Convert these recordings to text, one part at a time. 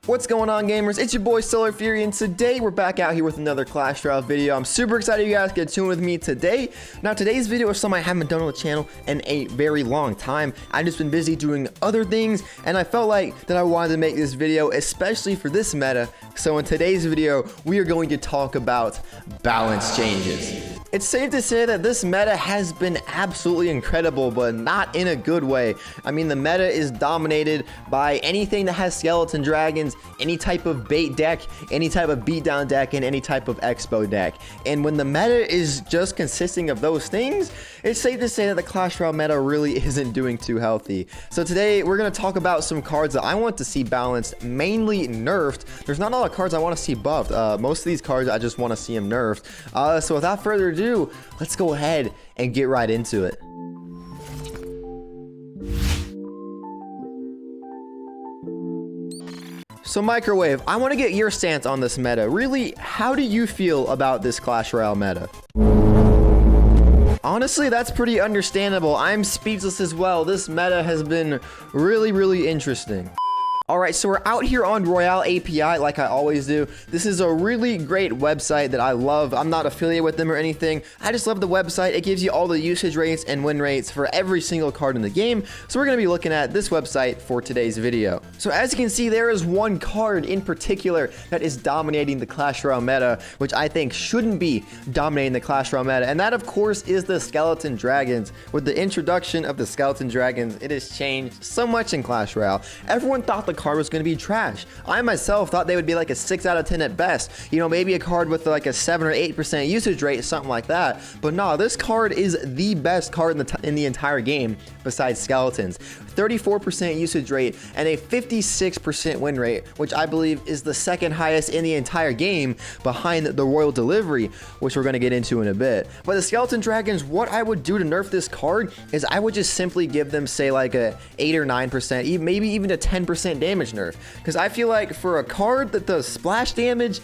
What's going on, gamers? It's your boy SolarFury, and today we're back out here with another Clash Royale video. I'm super excited you guys get tuned with me today. Now, today's video is something I haven't done on the channel in a very long time. I've just been busy doing other things, and I felt like that I wanted to make this video, especially for this meta. So in today's video, we are going to talk about balance changes. It's safe to say that this meta has been absolutely incredible, but not in a good way. I mean, the meta is dominated by anything that has skeleton dragons, any type of bait deck, any type of beatdown deck, and any type of expo deck. And when the meta is just consisting of those things, it's safe to say that the Clash Royale meta really isn't doing too healthy. So today, we're going to talk about some cards that I want to see balanced, mainly nerfed. There's not a lot of cards I want to see buffed. Most of these cards, I just want to see them nerfed. So without further ado, let's go ahead and get right into it. So Microwave, I want to get your stance on this meta. Really, how do you feel about this Clash Royale meta? Honestly, that's pretty understandable. I'm speechless as well. This meta has been really interesting. Alright, so we're out here on Royale API like I always do. This is a really great website that I love. I'm not affiliated with them or anything. I just love the website. It gives you all the usage rates and win rates for every single card in the game. So we're going to be looking at this website for today's video. So as you can see, there is one card in particular that is dominating the Clash Royale meta, which I think shouldn't be dominating the Clash Royale meta. And that, of course, is the Skeleton Dragons. With the introduction of the Skeleton Dragons, it has changed so much in Clash Royale. Everyone thought the card was going to be trash. I myself thought they would be like a 6 out of 10 at best. You know, maybe a card with like a 7 or 8% usage rate, something like that. But no, this card is the best card in the entire game besides skeletons. 34% usage rate and a 56% win rate, which I believe is the second highest in the entire game behind the Royal Delivery, which we're going to get into in a bit. But the Skeleton Dragons, what I would do to nerf this card is I would just simply give them, say, like a 8 or 9%, maybe even a 10% damage nerf. Because I feel like for a card that does splash damage,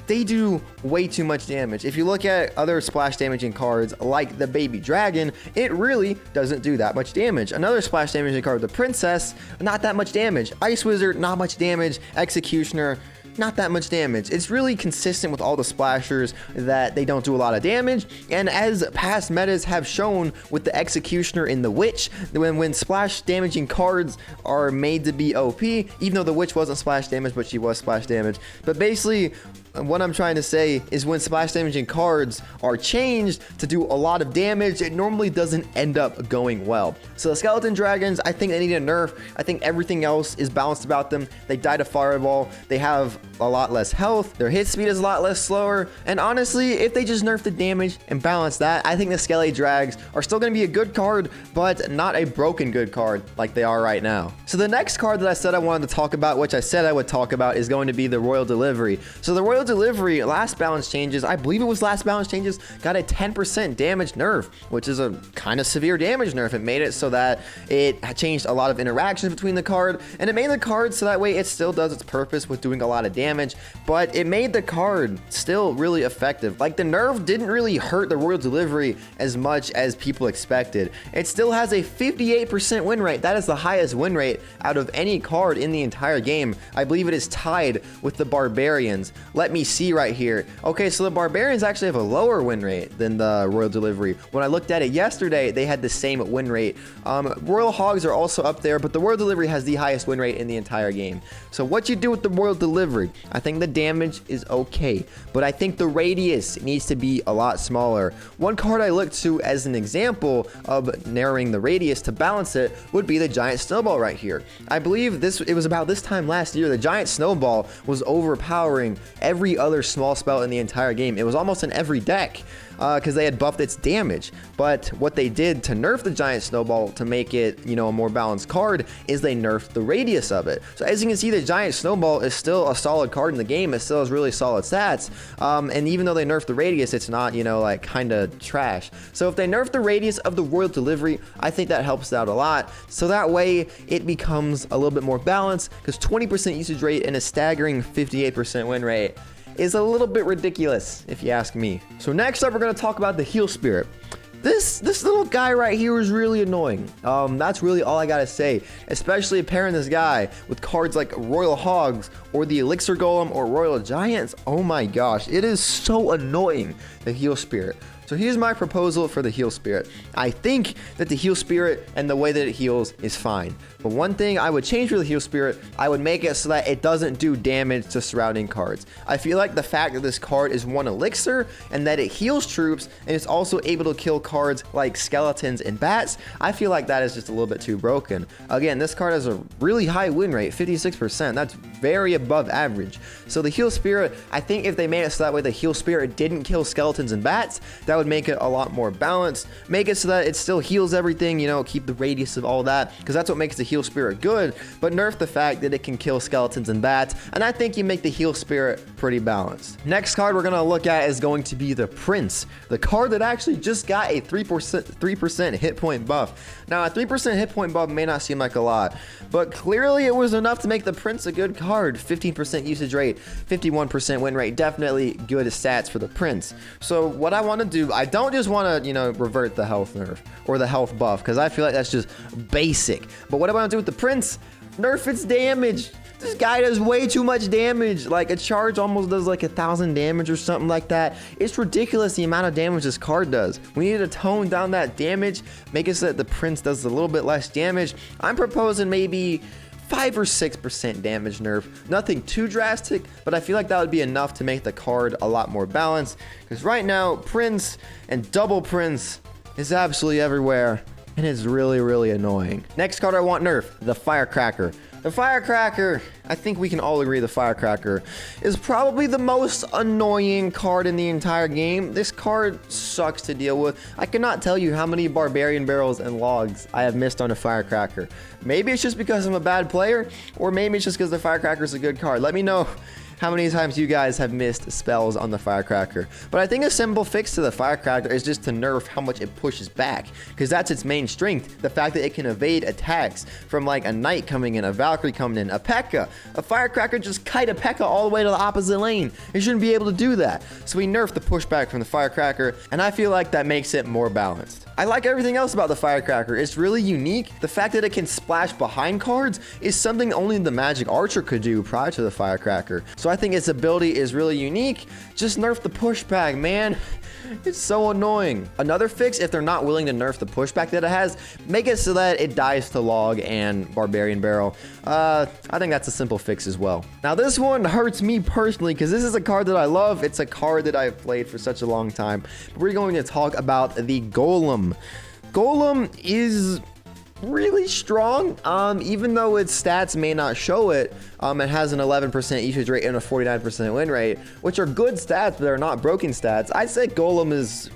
they do way too much damage. If you look at other splash damaging cards like the Baby Dragon, it really doesn't do that much damage. Another splash damaging card, the Princess, not that much damage. Ice Wizard, not much damage. Executioner, not that much damage. It's really consistent with all the splashers that they don't do a lot of damage. And as past metas have shown with the Executioner and the Witch, when splash damaging cards are made to be OP, even though the Witch wasn't splash damage, but she was splash damage. But basically, what I'm trying to say is when splash damaging cards are changed to do a lot of damage, it normally doesn't end up going well. So the Skeleton Dragons, I think they need a nerf. I think everything else is balanced about them. They die to Fireball. They have a lot less health. Their hit speed is a lot less slower. And honestly, if they just nerf the damage and balance that, I think the Skelly Drags are still going to be a good card, but not a broken good card like they are right now. So the next card that I said I wanted to talk about, which I said I would talk about, is going to be the Royal Delivery. So the Royal Delivery, last balance changes, I believe it was last balance changes, got a 10% damage nerf, which is a kind of severe damage nerf. It made it so that it changed a lot of interactions between the card, and it made the card so that way it still does its purpose with doing a lot of damage, but it made the card still really effective. Like, the nerf didn't really hurt the Royal Delivery as much as people expected. It still has a 58% win rate. That is the highest win rate out of any card in the entire game. I believe it is tied with the Barbarians. Let me see right here. Okay, so the Barbarians actually have a lower win rate than the Royal Delivery. When I looked at it yesterday, they had the same win rate. Royal Hogs are also up there, but the Royal Delivery has the highest win rate in the entire game. So what you do with the Royal Delivery, I think the damage is okay, but I think the radius needs to be a lot smaller. One card I looked to as an example of narrowing the radius to balance it would be the Giant Snowball right here. I believe it was about this time last year, the Giant Snowball was overpowering every other small spell in the entire game. It was almost in every deck because they had buffed its damage. But what they did to nerf the Giant Snowball to make it, you know, a more balanced card is they nerfed the radius of it. So as you can see, the Giant Snowball is still a solid card in the game. It still has really solid stats. And even though they nerfed the radius, it's not, you know, like kind of trash. So if they nerf the radius of the Royal Delivery, I think that helps out a lot. So that way it becomes a little bit more balanced, because 20% usage rate and a staggering 58% win rate is a little bit ridiculous, if you ask me. So next up, we're going to talk about the Heal Spirit. this little guy right here is really annoying. That's really all I gotta say, especially pairing this guy with cards like Royal Hogs or the Elixir Golem or Royal Giants. Oh my gosh, it is so annoying, the Heal Spirit. So here's my proposal for the Heal Spirit. I think that the Heal Spirit and the way that it heals is fine. But one thing I would change for the Heal Spirit, I would make it so that it doesn't do damage to surrounding cards. I feel like the fact that this card is 1 elixir and that it heals troops and it's also able to kill cards like skeletons and bats, I feel like that is just a little bit too broken. Again, this card has a really high win rate, 56%. That's very above average. So the Heal Spirit, I think if they made it so that way the Heal Spirit didn't kill skeletons and bats, that would make it a lot more balanced. Make it so that it still heals everything, you know, keep the radius of all that, because that's what makes the Heal Spirit good, but nerf the fact that it can kill skeletons and bats, and I think you make the Heal Spirit pretty balanced. Next card we're gonna look at is going to be the Prince, the card that actually just got a 3% hit point buff. Now a 3% hit point buff may not seem like a lot, but clearly it was enough to make the Prince a good card. 15% usage rate, 51% win rate, definitely good stats for the Prince. So what I want to do, I don't just want to, you know, revert the health nerf or the health buff, because I feel like that's just basic. But what I want to do with the Prince, nerf its damage. This guy does way too much damage. Like a charge almost does like 1,000 damage or something like that. It's ridiculous the amount of damage this card does. We need to tone down that damage, make it so that the Prince does a little bit less damage. I'm proposing maybe 5 or 6% damage nerf. Nothing too drastic, but I feel like that would be enough to make the card a lot more balanced. Because right now, Prince and Double Prince is absolutely everywhere, and it's really, really annoying. Next card I want nerf, the Firecracker. The Firecracker, I think we can all agree the Firecracker is probably the most annoying card in the entire game. This card sucks to deal with. I cannot tell you how many Barbarian Barrels and Logs I have missed on a Firecracker. Maybe it's just because I'm a bad player, or maybe it's just because the Firecracker is a good card. Let me know how many times you guys have missed spells on the Firecracker. But I think a simple fix to the Firecracker is just to nerf how much it pushes back, because that's its main strength. The fact that it can evade attacks from like a Knight coming in, a Valkyrie coming in, a P.E.K.K.A. A Firecracker just kite a P.E.K.K.A. all the way to the opposite lane. It shouldn't be able to do that. So we nerf the pushback from the Firecracker, and I feel like that makes it more balanced. I like everything else about the Firecracker. It's really unique. The fact that it can splash behind cards is something only the Magic Archer could do prior to the Firecracker. So I think its ability is really unique. Just nerf the pushback, man. It's so annoying. Another fix, if they're not willing to nerf the pushback that it has, make it so that it dies to Log and Barbarian Barrel. I think that's a simple fix as well. Now this one hurts me personally because this is a card that I love. It's a card that I've played for such a long time. We're going to talk about the Golem. Golem is really strong, even though its stats may not show it. It has an 11% usage rate and a 49% win rate, which are good stats, but they're not broken stats. I'd say Golem is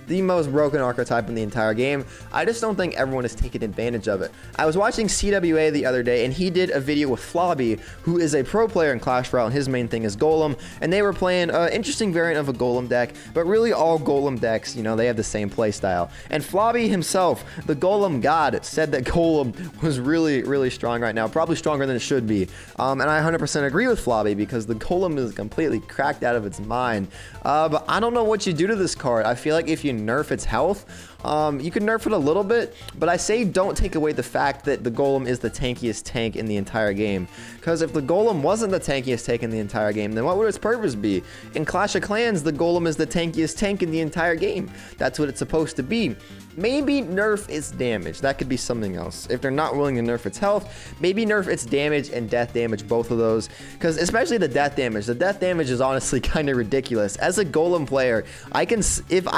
the most broken archetype in the entire game. I just don't think everyone is taking advantage of it. I was watching CWA the other day, and he did a video with Flobby, who is a pro player in Clash Royale, and his main thing is Golem, and they were playing an interesting variant of a Golem deck, but really all Golem decks, you know, they have the same play style. And Flobby himself, the Golem god, said that Golem was really, really strong right now, probably stronger than it should be. And I 100% agree with Flobby, because the Golem is completely cracked out of its mind. But I don't know what you do to this card. I feel like if you nerf its health, you can nerf it a little bit, but I say don't take away the fact that the Golem is the tankiest tank in the entire game. Because if the Golem wasn't the tankiest tank in the entire game, then what would its purpose be? In Clash of Clans, the Golem is the tankiest tank in the entire game. That's what it's supposed to be. Maybe nerf its damage. That could be something else. If they're not willing to nerf its health, maybe nerf its damage and death damage, both of those. Because especially the death damage. The death damage is honestly kind of ridiculous. As a Golem player, I can, if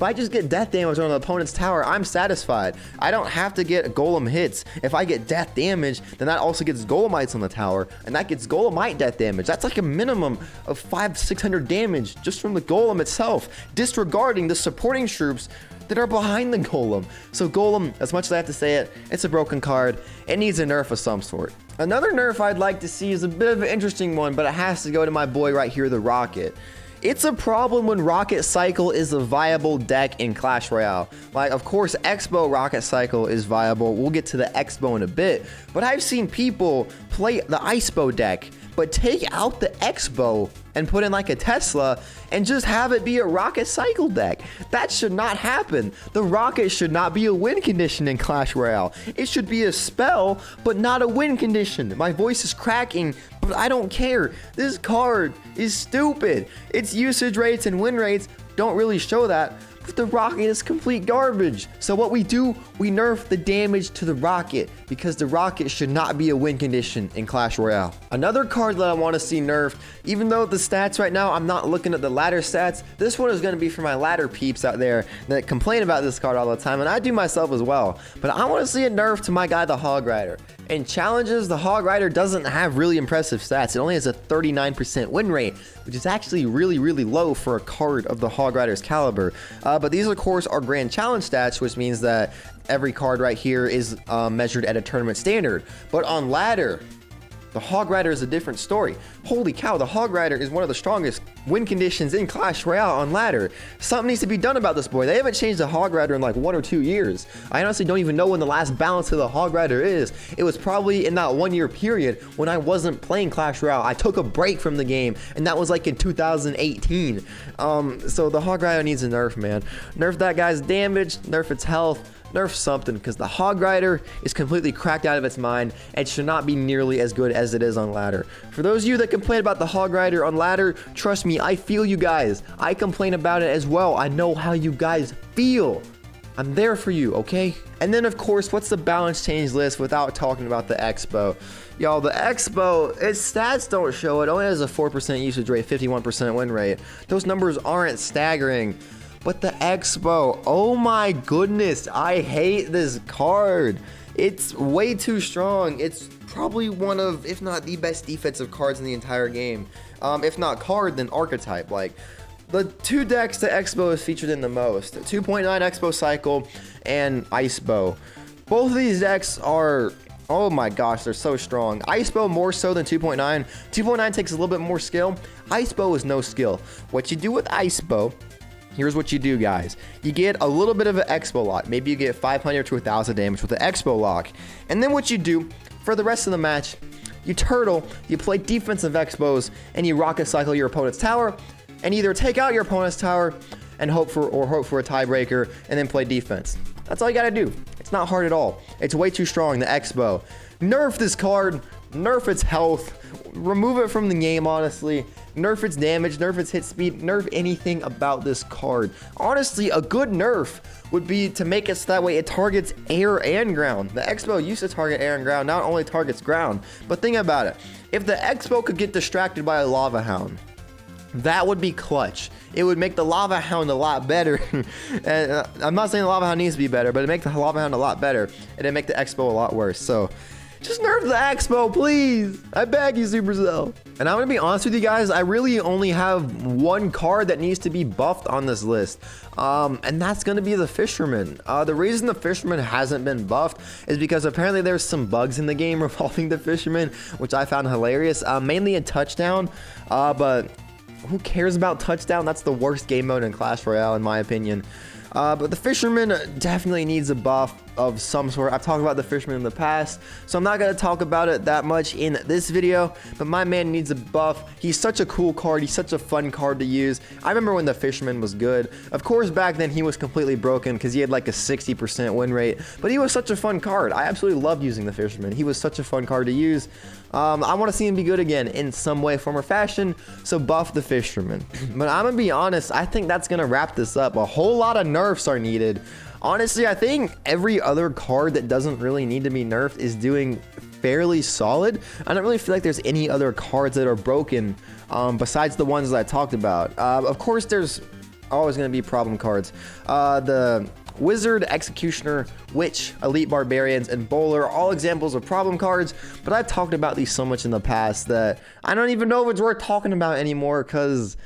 I just get death damage on an opponent's tower, I'm satisfied. I don't have to get Golem hits. If I get death damage, then that also gets Golemites on the tower, and that gets Golemite death damage. That's like a minimum of 500-600 damage just from the Golem itself, disregarding the supporting troops that are behind the Golem. So Golem, as much as I have to say it, it's a broken card. It needs a nerf of some sort. Another nerf I'd like to see is a bit of an interesting one, but it has to go to my boy right here, the Rocket. It's a problem when Rocket Cycle is a viable deck in Clash Royale. Like, of course, Expo Rocket Cycle is viable. We'll get to the Expo in a bit. But I've seen people play the Icepo deck, but take out the Expo and put in like a Tesla and just have it be a rocket cycle deck. That should not happen. The rocket should not be a win condition in Clash Royale. It should be a spell, but not a win condition. My voice is cracking, but I don't care. This card is stupid. Its usage rates and win rates don't really show that. But the rocket is complete garbage. So what we do, we nerf the damage to the rocket because the rocket should not be a win condition in Clash Royale. Another card that I want to see nerfed, even though the stats right now, I'm not looking at the ladder stats. This one is going to be for my ladder peeps out there that complain about this card all the time, and I do myself as well. But I want to see a nerf to my guy, the Hog Rider. In challenges, the Hog Rider doesn't have really impressive stats. It only has a 39% win rate, which is actually really, really low for a card of the Hog Rider's caliber. But these, of course, are grand challenge stats, which means that every card right here is measured at a tournament standard. But on ladder, the Hog Rider is a different story. Holy cow, the Hog Rider is one of the strongest win conditions in Clash Royale on ladder. Something needs to be done about this boy. They haven't changed the Hog Rider in like 1 or 2 years. I honestly don't even know when the last balance of the Hog Rider is. It was probably in that 1 year period when I wasn't playing Clash Royale. I took a break from the game, and that was like in 2018. So the Hog Rider needs a nerf, man. Nerf that guy's damage, nerf its health, nerf something, because the Hog Rider is completely cracked out of its mind and should not be nearly as good as it is on ladder. For those of you that complain about the Hog Rider on ladder, trust me, I feel you guys. I complain about it as well. I know how you guys feel. I'm there for you, okay? And then, of course, what's the balance change list without talking about the Expo? Y'all, the Expo, its stats don't show it. Only has a 4% usage rate, 51% win rate. Those numbers aren't staggering. But the Expo, oh my goodness, I hate this card. It's way too strong. It's probably one of, if not the best defensive cards in the entire game. If not card, then archetype. Like, the 2 decks the Expo is featured in the most, 2.9 Expo Cycle and Ice Bow. Both of these decks are, oh my gosh, they're so strong. Ice Bow more so than 2.9. 2.9 takes a little bit more skill. Ice Bow is no skill. What you do with Ice Bow, here's what you do, guys. You get a little bit of an Expo lock. Maybe you get 500 to 1,000 damage with the Expo lock. And then what you do for the rest of the match, you turtle, you play defensive Expos, and you rocket cycle your opponent's tower, and either take out your opponent's tower and hope for a tiebreaker, and then play defense. That's all you gotta do. It's not hard at all. It's way too strong, the Expo. Nerf this card, nerf its health, remove it from the game, honestly. Nerf its damage, nerf its hit speed, nerf anything about this card. Honestly, a good nerf would be to make it so that way it targets air and ground. The Expo used to target air and ground, now it only targets ground. But think about it. If the Expo could get distracted by a Lava Hound, that would be clutch. It would make the Lava Hound a lot better. And I'm not saying the Lava Hound needs to be better, but it'd make the Lava Hound a lot better, and it'd make the Expo a lot worse. So just nerf the Expo, please. I beg you, SuperCell. And I'm gonna be honest with you guys, I really only have one card that needs to be buffed on this list. And that's gonna be the Fisherman. The reason the Fisherman hasn't been buffed is because apparently there's some bugs in the game revolving the Fisherman, which I found hilarious, mainly in Touchdown. But who cares about Touchdown? That's the worst game mode in Clash Royale, in my opinion. But the Fisherman definitely needs a buff of some sort. I've talked about the Fisherman in the past, so I'm not going to talk about it that much in this video, but my man needs a buff. He's such a cool card. He's such a fun card to use. I remember when the Fisherman was good. Of course, back then he was completely broken because he had like a 60% win rate, but he was such a fun card. I absolutely loved using the Fisherman. He was such a fun card to use. I want to see him be good again in some way, form, or fashion, so buff the Fisherman. But I'm going to be honest, I think that's going to wrap this up. A whole lot of nerfs are needed. Honestly, I think every other card that doesn't really need to be nerfed is doing fairly solid. I don't really feel like there's any other cards that are broken besides the ones that I talked about. Of course, there's always going to be problem cards. The Wizard, Executioner, Witch, Elite Barbarians, and Bowler are all examples of problem cards, but I've talked about these so much in the past that I don't even know if it's worth talking about anymore, because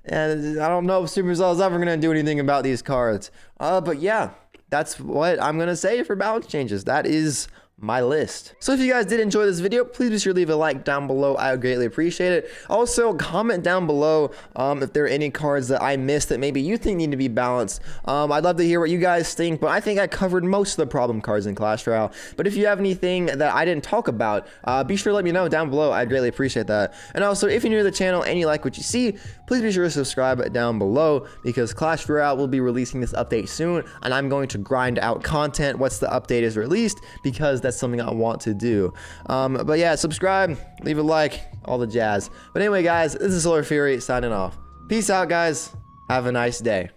I don't know if SuperCell is ever going to do anything about these cards. But yeah, that's what I'm going to say for balance changes. That is my list. So if you guys did enjoy this video, please be sure to leave a like down below. I would greatly appreciate it. Also, comment down below if there are any cards that I missed that maybe you think need to be balanced. I'd love to hear what you guys think, but I think I covered most of the problem cards in Clash Royale. But if you have anything that I didn't talk about, be sure to let me know down below. I'd greatly appreciate that. And also, if you're new to the channel and you like what you see, please be sure to subscribe down below, because Clash Royale will be releasing this update soon, and I'm going to grind out content once the update is released, because that's something I want to do. But yeah, subscribe, leave a like, all the jazz. But anyway, guys, this is SolarFury signing off. Peace out, guys. Have a nice day.